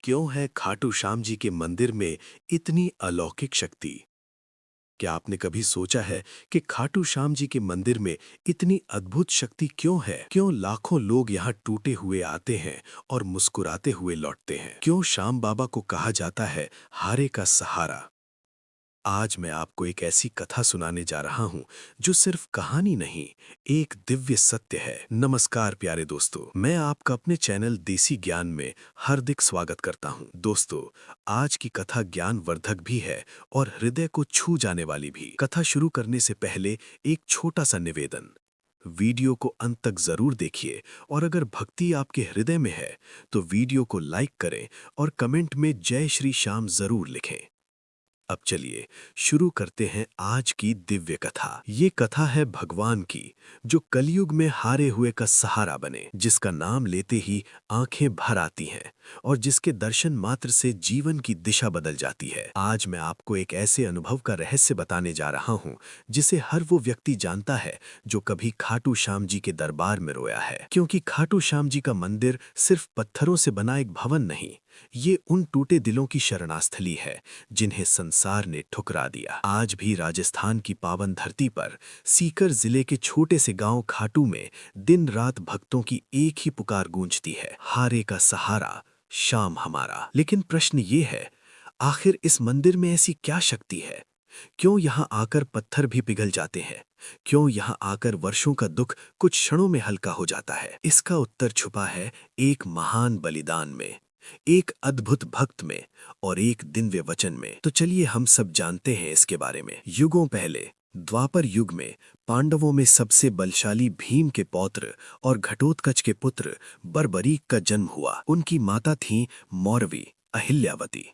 क्यों है खाटू श्याम जी के मंदिर में इतनी अलौकिक शक्ति? क्या आपने कभी सोचा है कि खाटू श्याम जी के मंदिर में इतनी अद्भुत शक्ति क्यों है? क्यों लाखों लोग यहाँ टूटे हुए आते हैं और मुस्कुराते हुए लौटते हैं? क्यों श्याम बाबा को कहा जाता है हारे का सहारा? आज मैं आपको एक ऐसी कथा सुनाने जा रहा हूं जो सिर्फ कहानी नहीं, एक दिव्य सत्य है। नमस्कार प्यारे दोस्तों, मैं आपका अपने चैनल देसी ज्ञान में हार्दिक स्वागत करता हूं। दोस्तों, आज की कथा ज्ञानवर्धक भी है और हृदय को छू जाने वाली भी। कथा शुरू करने से पहले एक छोटा सा निवेदन, वीडियो को अंत तक जरूर देखिए और अगर भक्ति आपके हृदय में है तो वीडियो को लाइक करें और कमेंट में जय श्री श्याम जरूर लिखें। अब चलिए शुरू करते हैं आज की दिव्य कथा। ये कथा है भगवान की, जो कलयुग में हारे हुए का सहारा बने, जिसका नाम लेते ही आंखें भर आती हैं और जिसके दर्शन मात्र से जीवन की दिशा बदल जाती है। आज मैं आपको एक ऐसे अनुभव का रहस्य बताने जा रहा हूँ जिसे हर वो व्यक्ति जानता है जो कभी खाटू श्याम जी के दरबार में रोया है। क्योंकि खाटू श्याम जी का मंदिर सिर्फ पत्थरों से बना एक भवन नहीं, ये उन टूटे दिलों की शरणास्थली है जिन्हें संसार ने ठुकरा दिया। आज भी राजस्थान की पावन धरती पर सीकर जिले के छोटे से गांव खाटू में दिन रात भक्तों की एक ही पुकार गूंजती है, हारे का सहारा, श्याम हमारा। लेकिन प्रश्न ये है, आखिर इस मंदिर में ऐसी क्या शक्ति है? क्यों यहाँ आकर पत्थर भी पिघल जाते हैं? क्यों यहाँ आकर वर्षों का दुख कुछ क्षणों में हल्का हो जाता है? इसका उत्तर छुपा है एक महान बलिदान में, एक अद्भुत भक्त में और एक दिव्य वचन में। तो चलिए हम सब जानते हैं इसके बारे में। युगों पहले द्वापर युग में पांडवों में सबसे बलशाली भीम के पौत्र और घटोत्कच के पुत्र बर्बरीक का जन्म हुआ। उनकी माता थीं मौरवी अहिल्यावती,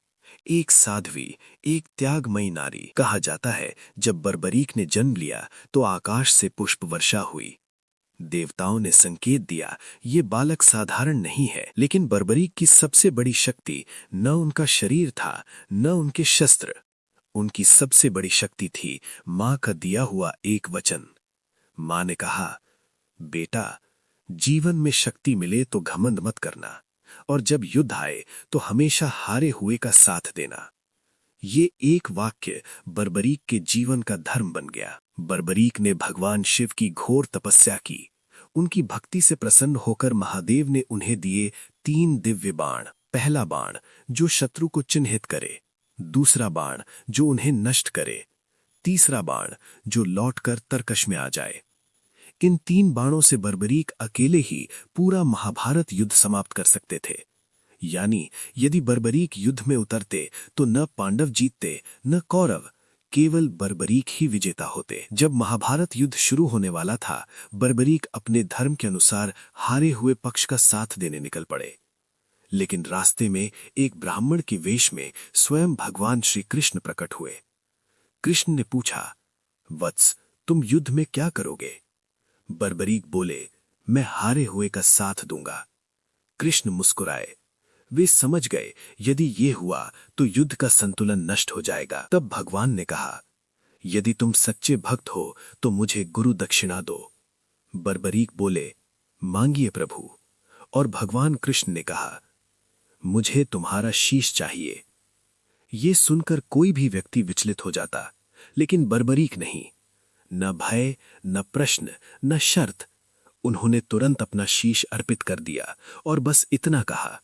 एक साध्वी, एक त्यागमयी नारी। कहा जाता है जब बर्बरीक ने जन्म लिया तो आकाश से पुष्प वर्षा हुई। देवताओं ने संकेत दिया ये बालक साधारण नहीं है। लेकिन बर्बरीक की सबसे बड़ी शक्ति न उनका शरीर था, न उनके शस्त्र। उनकी सबसे बड़ी शक्ति थी मां का दिया हुआ एक वचन। मां ने कहा, बेटा, जीवन में शक्ति मिले तो घमंड मत करना, और जब युद्ध आए तो हमेशा हारे हुए का साथ देना। ये एक वाक्य बर्बरीक के जीवन का धर्म बन गया। बर्बरीक ने भगवान शिव की घोर तपस्या की। उनकी भक्ति से प्रसन्न होकर महादेव ने उन्हें दिए 3 दिव्य बाण। पहला बाण जो शत्रु को चिन्हित करे, दूसरा बाण जो उन्हें नष्ट करे, तीसरा बाण जो लौटकर तरकश में आ जाए। इन 3 बाणों से बर्बरीक अकेले ही पूरा महाभारत युद्ध समाप्त कर सकते थे। यानी यदि बर्बरीक युद्ध में उतरते तो न पांडव जीतते न कौरव, केवल बर्बरीक ही विजेता होते। जब महाभारत युद्ध शुरू होने वाला था, बर्बरीक अपने धर्म के अनुसार हारे हुए पक्ष का साथ देने निकल पड़े। लेकिन रास्ते में एक ब्राह्मण के वेश में स्वयं भगवान श्री कृष्ण प्रकट हुए। कृष्ण ने पूछा, वत्स, तुम युद्ध में क्या करोगे? बर्बरीक बोले, मैं हारे हुए का साथ दूंगा। कृष्ण मुस्कुराए। वे समझ गए यदि ये हुआ तो युद्ध का संतुलन नष्ट हो जाएगा। तब भगवान ने कहा, यदि तुम सच्चे भक्त हो तो मुझे गुरु दक्षिणा दो। बर्बरीक बोले, मांगिए प्रभु। और भगवान कृष्ण ने कहा, मुझे तुम्हारा शीश चाहिए। ये सुनकर कोई भी व्यक्ति विचलित हो जाता, लेकिन बर्बरीक नहीं। न भय, न प्रश्न, न शर्त। उन्होंने तुरंत अपना शीश अर्पित कर दिया और बस इतना कहा,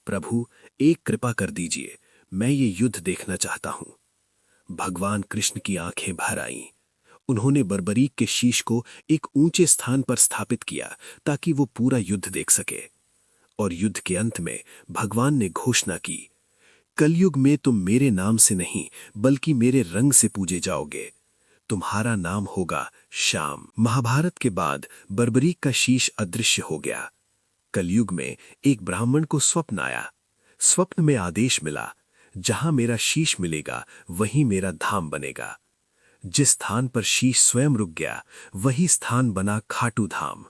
प्रभु, एक कृपा कर दीजिए, मैं ये युद्ध देखना चाहता हूं। भगवान कृष्ण की आंखें भर आईं। उन्होंने बर्बरीक के शीश को एक ऊंचे स्थान पर स्थापित किया ताकि वो पूरा युद्ध देख सके। और युद्ध के अंत में भगवान ने घोषणा की, कलयुग में तुम मेरे नाम से नहीं बल्कि मेरे रंग से पूजे जाओगे। तुम्हारा नाम होगा श्याम। महाभारत के बाद बर्बरीक का शीश अदृश्य हो गया। कलयुग में एक ब्राह्मण को स्वप्न आया। स्वप्न में आदेश मिला, जहां मेरा शीश मिलेगा वहीं मेरा धाम बनेगा। जिस स्थान पर शीश स्वयं रुक गया वही स्थान बना खाटू धाम,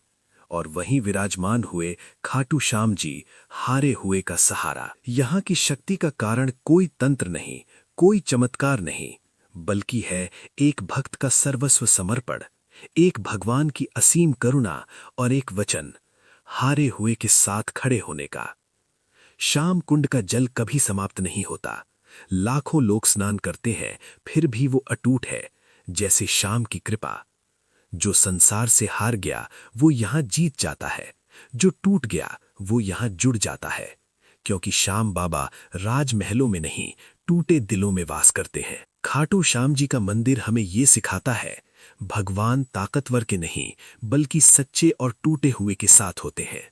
और वहीं विराजमान हुए खाटू श्याम जी, हारे हुए का सहारा। यहाँ की शक्ति का कारण कोई तंत्र नहीं, कोई चमत्कार नहीं, बल्कि है एक भक्त का सर्वस्व समर्पण, एक भगवान की असीम करुणा और एक वचन, हारे हुए के साथ खड़े होने का। श्याम कुंड का जल कभी समाप्त नहीं होता। लाखों लोग स्नान करते हैं, फिर भी वो अटूट है, जैसे श्याम की कृपा। जो संसार से हार गया वो यहां जीत जाता है, जो टूट गया वो यहां जुड़ जाता है, क्योंकि श्याम बाबा राजमहलों में नहीं, टूटे दिलों में वास करते हैं। खाटू श्याम जी का मंदिर हमें ये सिखाता है, भगवान ताकतवर के नहीं बल्कि सच्चे और टूटे हुए के साथ होते हैं।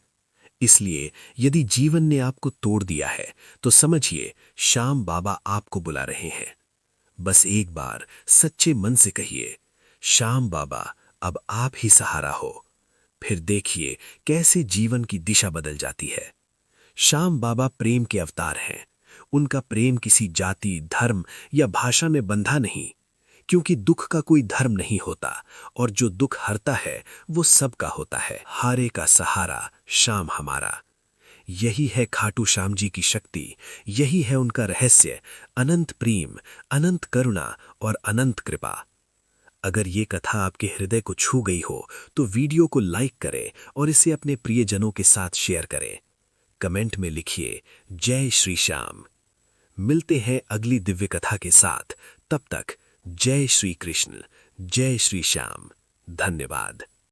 इसलिए यदि जीवन ने आपको तोड़ दिया है तो समझिए श्याम बाबा आपको बुला रहे हैं। बस एक बार सच्चे मन से कहिए, श्याम बाबा अब आप ही सहारा हो। फिर देखिए कैसे जीवन की दिशा बदल जाती है। श्याम बाबा प्रेम के अवतार हैं। उनका प्रेम किसी जाति, धर्म या भाषा में बंधा नहीं, क्योंकि दुख का कोई धर्म नहीं होता और जो दुख हरता है वो सबका होता है। हारे का सहारा श्याम हमारा। यही है खाटू श्याम जी की शक्ति, यही है उनका रहस्य, अनंत प्रेम, अनंत करुणा और अनंत कृपा। अगर ये कथा आपके हृदय को छू गई हो तो वीडियो को लाइक करें और इसे अपने प्रियजनों के साथ शेयर करें। कमेंट में लिखिए जय श्री श्याम। मिलते हैं अगली दिव्य कथा के साथ। तब तक जय श्री कृष्ण, जय श्री श्याम। धन्यवाद।